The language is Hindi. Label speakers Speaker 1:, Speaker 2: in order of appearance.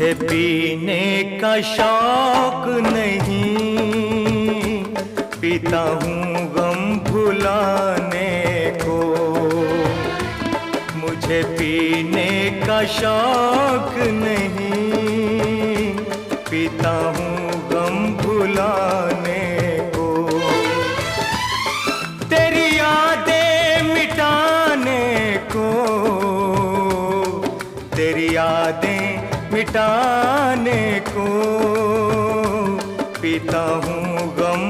Speaker 1: मुझे पीने का शौक नहीं, पीता हूँ गम भुलाने को। मुझे पीने का शौक नहीं, पीता हूँ गम भुलाने को। तेरी यादें मिटाने को, तेरी यादें मिटाने को, पीता हूँ गम